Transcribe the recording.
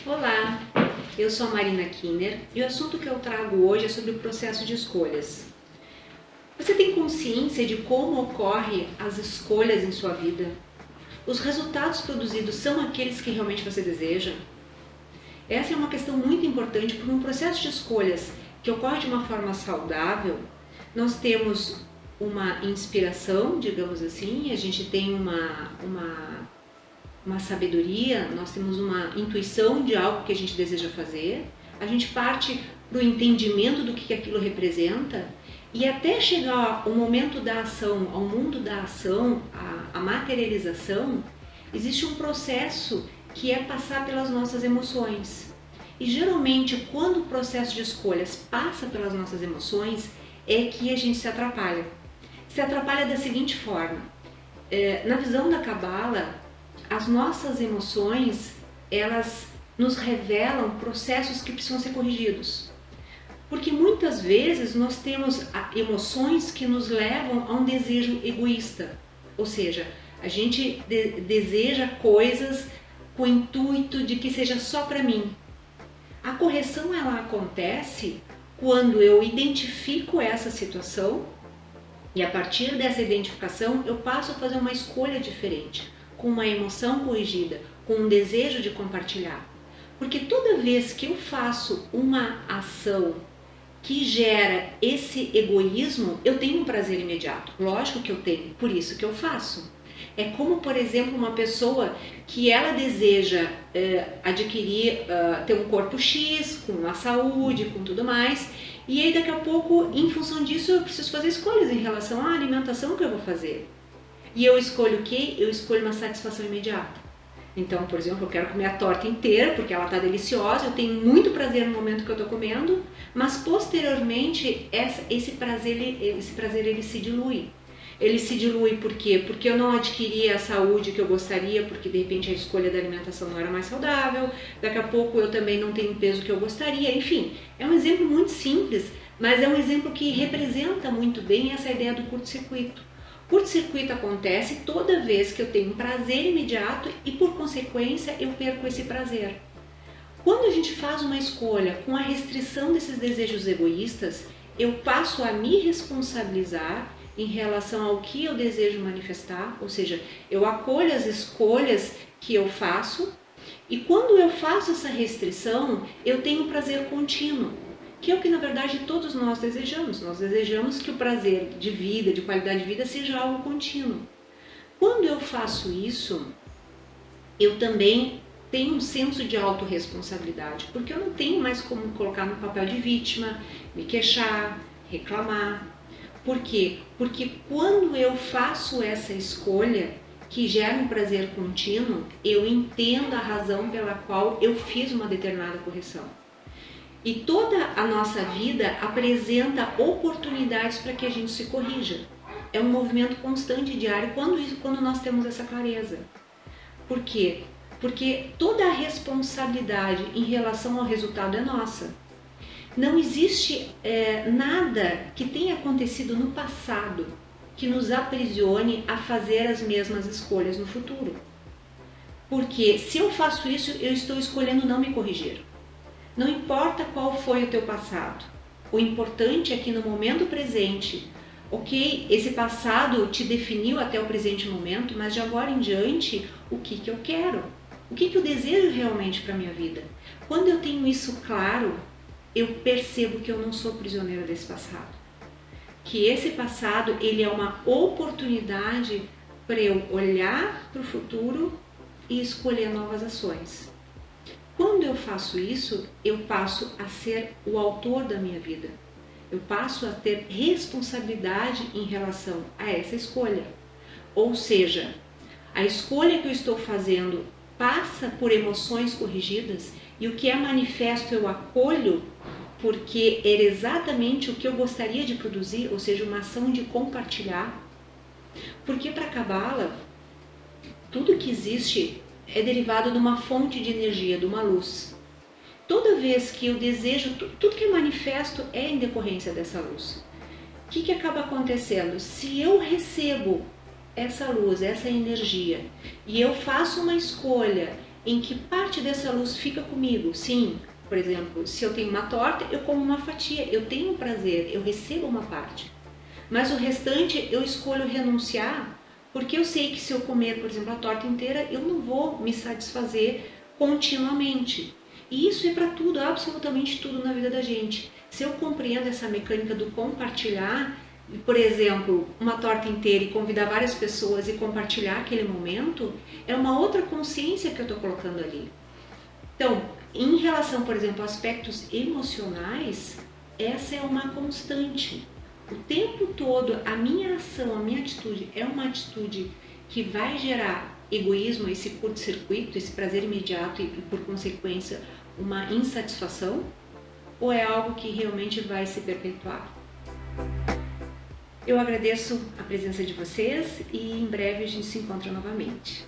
Olá, eu sou a Marina Kinner e o assunto que eu trago hoje é sobre o processo de escolhas. Você tem consciência de como ocorrem as escolhas em sua vida? Os resultados produzidos são aqueles que realmente você deseja? Essa é uma questão muito importante porque um processo de escolhas que ocorre de uma forma saudável, nós temos uma inspiração, digamos assim, a gente tem uma sabedoria, nós temos uma intuição de algo que a gente deseja fazer, a gente parte do entendimento do que aquilo representa e até chegar ao momento da ação, ao mundo da ação, a materialização, existe um processo que é passar pelas nossas emoções. E geralmente quando o processo de escolhas passa pelas nossas emoções é que a gente se atrapalha. Se atrapalha da seguinte forma, na visão da Cabala, as nossas emoções, elas nos revelam processos que precisam ser corrigidos. Porque muitas vezes nós temos emoções que nos levam a um desejo egoísta. Ou seja, a gente deseja coisas com o intuito de que seja só para mim. A correção ela acontece quando eu identifico essa situação e a partir dessa identificação eu passo a fazer uma escolha diferente, com uma emoção corrigida, com um desejo de compartilhar. Porque toda vez que eu faço uma ação que gera esse egoísmo, eu tenho um prazer imediato. Lógico que eu tenho, por isso que eu faço. É como, por exemplo, uma pessoa que ela deseja adquirir, ter um corpo X, com a saúde, com tudo mais, e aí daqui a pouco, em função disso, eu preciso fazer escolhas em relação à alimentação que eu vou fazer. E eu escolho o quê? Eu escolho uma satisfação imediata. Então, por exemplo, eu quero comer a torta inteira porque ela está deliciosa, eu tenho muito prazer no momento que eu estou comendo, mas posteriormente esse prazer ele se dilui. Ele se dilui por quê? Porque eu não adquiri a saúde que eu gostaria, porque de repente a escolha da alimentação não era mais saudável, daqui a pouco eu também não tenho o peso que eu gostaria, enfim. É um exemplo muito simples, mas é um exemplo que representa muito bem essa ideia do curto-circuito. Curto-circuito acontece toda vez que eu tenho um prazer imediato e, por consequência, eu perco esse prazer. Quando a gente faz uma escolha com a restrição desses desejos egoístas, eu passo a me responsabilizar em relação ao que eu desejo manifestar, ou seja, eu acolho as escolhas que eu faço e quando eu faço essa restrição, eu tenho prazer contínuo, que é o que na verdade todos nós desejamos. Nós desejamos que o prazer de vida, de qualidade de vida, seja algo contínuo. Quando eu faço isso, eu também tenho um senso de autorresponsabilidade, porque eu não tenho mais como colocar no papel de vítima, me queixar, reclamar. Por quê? Porque quando eu faço essa escolha que gera um prazer contínuo, eu entendo a razão pela qual eu fiz uma determinada correção. E toda a nossa vida apresenta oportunidades para que a gente se corrija. É um movimento constante, diário, quando nós temos essa clareza. Por quê? Porque toda a responsabilidade em relação ao resultado é nossa. Não existe nada que tenha acontecido no passado que nos aprisione a fazer as mesmas escolhas no futuro. Porque se eu faço isso, eu estou escolhendo não me corrigir. Não importa qual foi o teu passado, o importante é que no momento presente, ok, esse passado te definiu até o presente momento, mas de agora em diante, o que eu quero? O que eu desejo realmente para a minha vida? Quando eu tenho isso claro, eu percebo que eu não sou prisioneira desse passado. Que esse passado ele é uma oportunidade para eu olhar para o futuro e escolher novas ações. Quando eu faço isso, eu passo a ser o autor da minha vida. Eu passo a ter responsabilidade em relação a essa escolha. Ou seja, a escolha que eu estou fazendo passa por emoções corrigidas e o que é manifesto eu acolho porque era exatamente o que eu gostaria de produzir, ou seja, uma ação de compartilhar. Porque para a Cabala, tudo que existe é derivado de uma fonte de energia, de uma luz. Toda vez que eu desejo, tudo que é manifesto é em decorrência dessa luz. O que acaba acontecendo? Se eu recebo essa luz, essa energia, e eu faço uma escolha em que parte dessa luz fica comigo. Sim, por exemplo, se eu tenho uma torta, eu como uma fatia, eu tenho um prazer, eu recebo uma parte. Mas o restante eu escolho renunciar, porque eu sei que se eu comer, por exemplo, a torta inteira, eu não vou me satisfazer continuamente. E isso é para tudo, absolutamente tudo na vida da gente. Se eu compreendo essa mecânica do compartilhar, por exemplo, uma torta inteira e convidar várias pessoas e compartilhar aquele momento, é uma outra consciência que eu estou colocando ali. Então, em relação, por exemplo, a aspectos emocionais, essa é uma constante. O tempo todo, a minha ação, a minha atitude é uma atitude que vai gerar egoísmo, esse curto-circuito, esse prazer imediato e, por consequência, uma insatisfação? Ou é algo que realmente vai se perpetuar? Eu agradeço a presença de vocês e em breve a gente se encontra novamente.